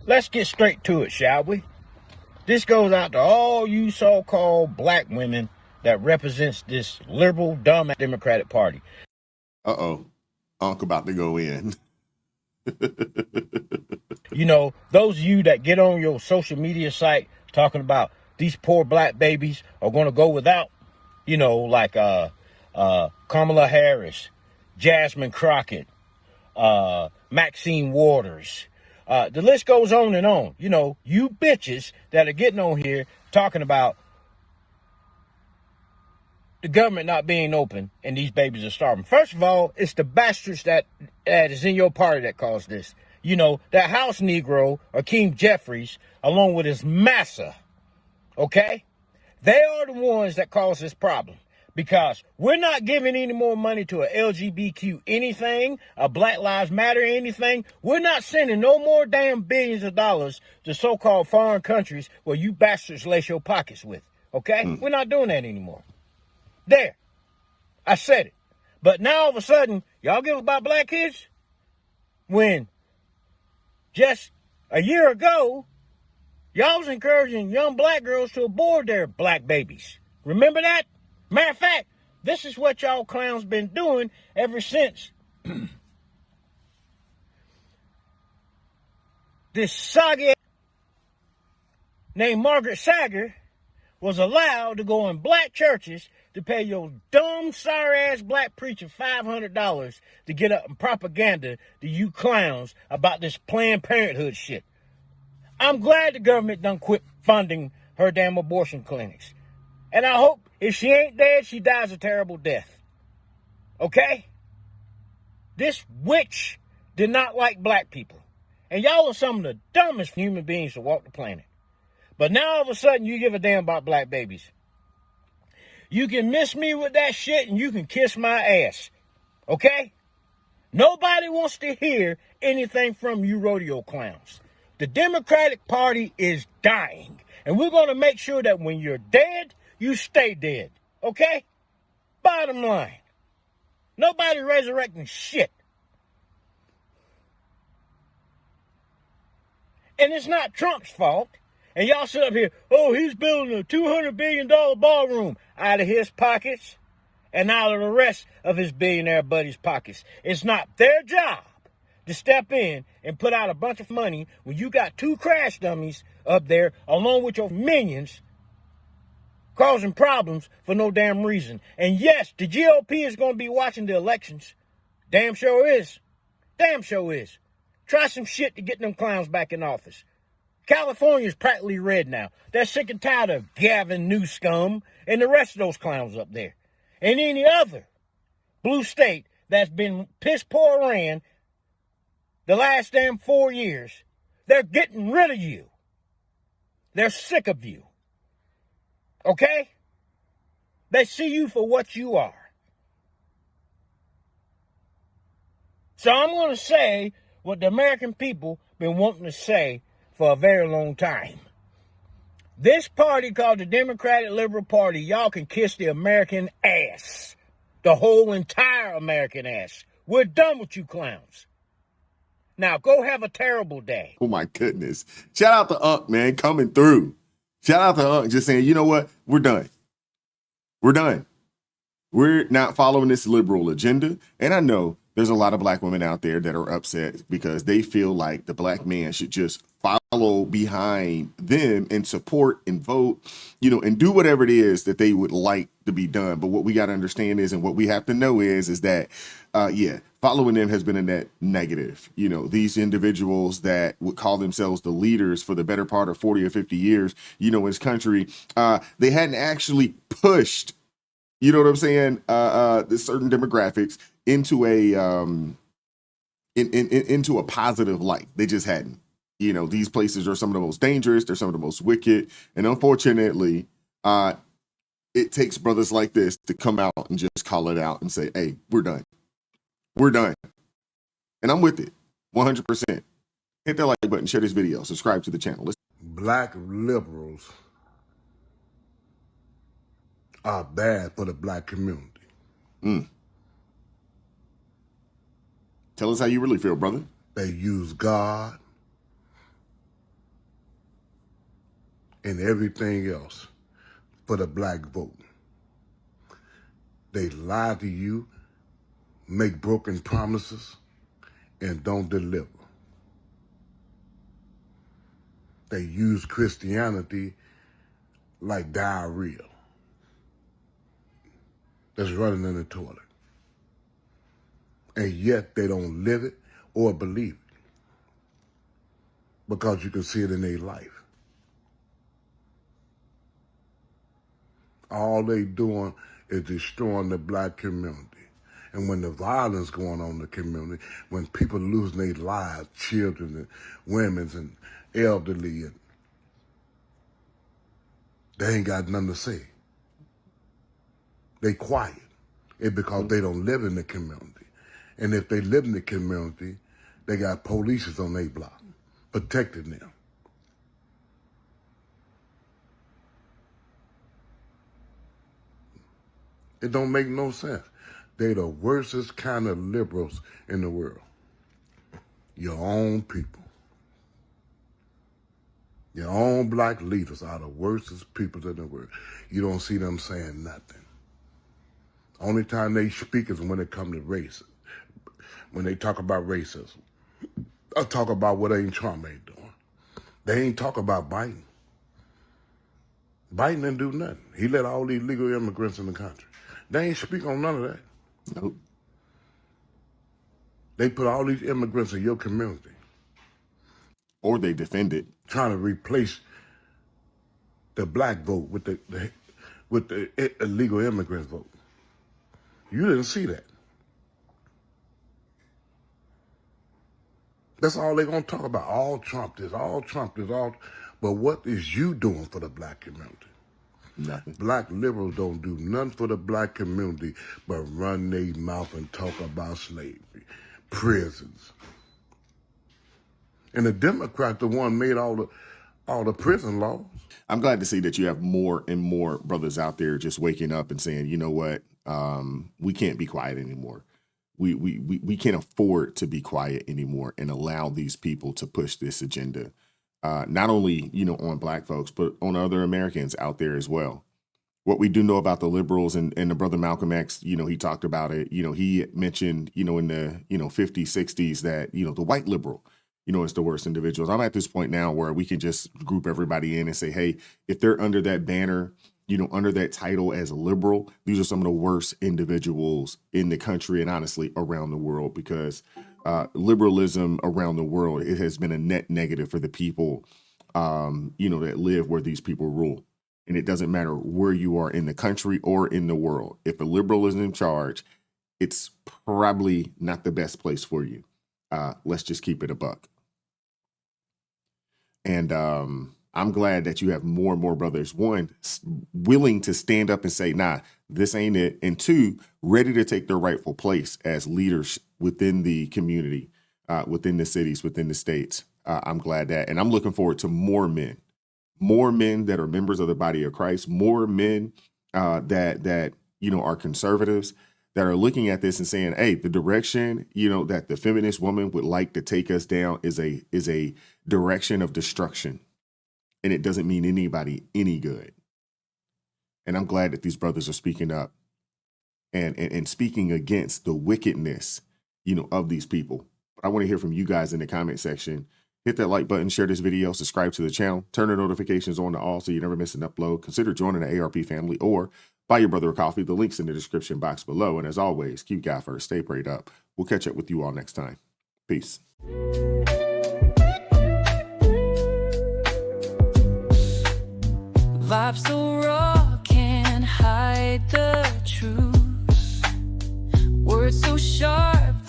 let's get straight to it, shall we? This goes out to all you so-called black women that represents this liberal, dumb Democratic Party. Uh-oh. Unc about to go in. You know, those of you that get on your social media site talking about these poor black babies are going to go without, you know, like Kamala Harris, Jasmine Crockett, Maxine Waters. The list goes on and on. You know, you bitches that are getting on here talking about the government not being open and these babies are starving. First of all, it's the bastards that is in your party that caused this. You know, that House Negro, Akeem Jeffries, along with his massa, okay? They are the ones that caused this problem. Because we're not giving any more money to a LGBTQ anything, a Black Lives Matter anything. We're not sending no more damn billions of dollars to so-called foreign countries where you bastards lace your pockets with, okay? We're not doing that anymore. There. I said it. But now all of a sudden, y'all give about black kids? When just a year ago, y'all was encouraging young black girls to abort their black babies. Remember that? Matter of fact, this is what y'all clowns been doing ever since this soggy named Margaret Sager was allowed to go in black churches to pay your dumb, sorry-ass black preacher $500 to get up and propaganda to you clowns about this Planned Parenthood shit. I'm glad the government done quit funding her damn abortion clinics. And I hope if she ain't dead, she dies a terrible death. Okay? This witch did not like black people. And y'all are some of the dumbest human beings to walk the planet. But now all of a sudden you give a damn about black babies. You can miss me with that shit and you can kiss my ass. Okay? Nobody wants to hear anything from you rodeo clowns. The Democratic Party is dying. And we're going to make sure that when you're dead, you stay dead. Okay? Bottom line. Nobody resurrecting shit. And it's not Trump's fault. And y'all sit up here, oh, he's building a $200 billion ballroom out of his pockets and out of the rest of his billionaire buddies' pockets. It's not their job to step in and put out a bunch of money when you got two crash dummies up there along with your minions causing problems for no damn reason. And yes, the GOP is going to be watching the elections. Damn sure is. Damn sure is. Try some shit to get them clowns back in office. California's practically red now. They're sick and tired of Gavin Newsom and the rest of those clowns up there. And any other blue state that's been piss poor ran the last damn 4 years, they're getting rid of you. They're sick of you. Okay? They see you for what you are. So I'm going to say what the American people been wanting to say for a very long time. This party called the Democratic Liberal Party, y'all can kiss the American ass. The whole entire American ass. We're done with you clowns. Now go have a terrible day. Oh my goodness. Shout out to Unc, man, coming through. Shout out to Unc just saying, you know what? We're done. We're done. We're not following this liberal agenda. And I know there's a lot of black women out there that are upset because they feel like the black man should just follow behind them and support and vote, you know, and do whatever it is that they would like to be done. But what we got to understand is, and what we have to know is that, following them has been a net negative. You know, these individuals that would call themselves the leaders for the better part of 40 or 50 years, you know, in this country, they hadn't actually pushed, you know what I'm saying, the certain demographics into a into a positive light. They just hadn't. You know, these places are some of the most dangerous. They're some of the most wicked. And unfortunately, it takes brothers like this to come out and just call it out and say, hey, we're done. We're done. And I'm with it 100%. Hit that like button, share this video, subscribe to the channel. Black liberals are bad for the black community. Tell us how you really feel, brother. They use God and everything else for the black vote. They lie to you, make broken promises, and don't deliver. They use Christianity like diarrhea that's running in the toilet. And yet they don't live it or believe it because you can see it in their life. All they doing is destroying the black community. And when the violence going on in the community, when people losing their lives, children and women and elderly, and they ain't got nothing to say. They quiet. It's because they don't live in the community. And if they live in the community, they got police on their block protecting them. It don't make no sense. They the worstest kind of liberals in the world. Your own people. Your own black leaders are the worstest people in the world. You don't see them saying nothing. Only time they speak is when it comes to race. When they talk about racism. I talk about what Trump ain't doing. They ain't talk about Biden. Biden didn't do nothing. He let all these illegal immigrants in the country. They ain't speak on none of that. Nope. They put all these immigrants in your community. Or they defend it. Trying to replace the black vote with the illegal immigrant vote. You didn't see that. That's all they're going to talk about. All Trump this, all Trump this, all. But what is you doing for the black community? Nothing. Black liberals don't do nothing for the black community but run their mouth and talk about slavery, prisons. And the Democrats, the one made all the prison laws. I'm glad to see that you have more and more brothers out there just waking up and saying, you know what, we can't be quiet anymore. We can't afford to be quiet anymore and allow these people to push this agenda. Not only, on black folks, but on other Americans out there as well. What we do know about the liberals and the brother Malcolm X, he talked about it. He mentioned, in the, 50s, 60s that, the white liberal, is the worst individuals. I'm at this point now where we can just group everybody in and say, hey, if they're under that banner, under that title as a liberal, these are some of the worst individuals in the country and honestly around the world, because liberalism around the world, it has been a net negative for the people, that live where these people rule. And it doesn't matter where you are in the country or in the world. If a liberal is in charge, it's probably not the best place for you. Let's just keep it a buck. And I'm glad that you have more and more brothers, one, willing to stand up and say, nah, this ain't it. And two, ready to take their rightful place as leaders within the community, within the cities, within the states. I'm glad that. And I'm looking forward to more men that are members of the body of Christ, more men that are conservatives, that are looking at this and saying, hey, the direction, that the feminist woman would like to take us down is a direction of destruction. And it doesn't mean anybody any good. And I'm glad that these brothers are speaking up and speaking against the wickedness, of these people. But I want to hear from you guys in the comment section. Hit that like button, share this video, subscribe to the channel, turn the notifications on to all so you never miss an upload. Consider joining the ARP family or buy your brother a coffee. The link's in the description box below. And as always, keep God first, stay prayed up. We'll catch up with you all next time. Peace. Vibes so raw, can't hide the truth. Words so sharp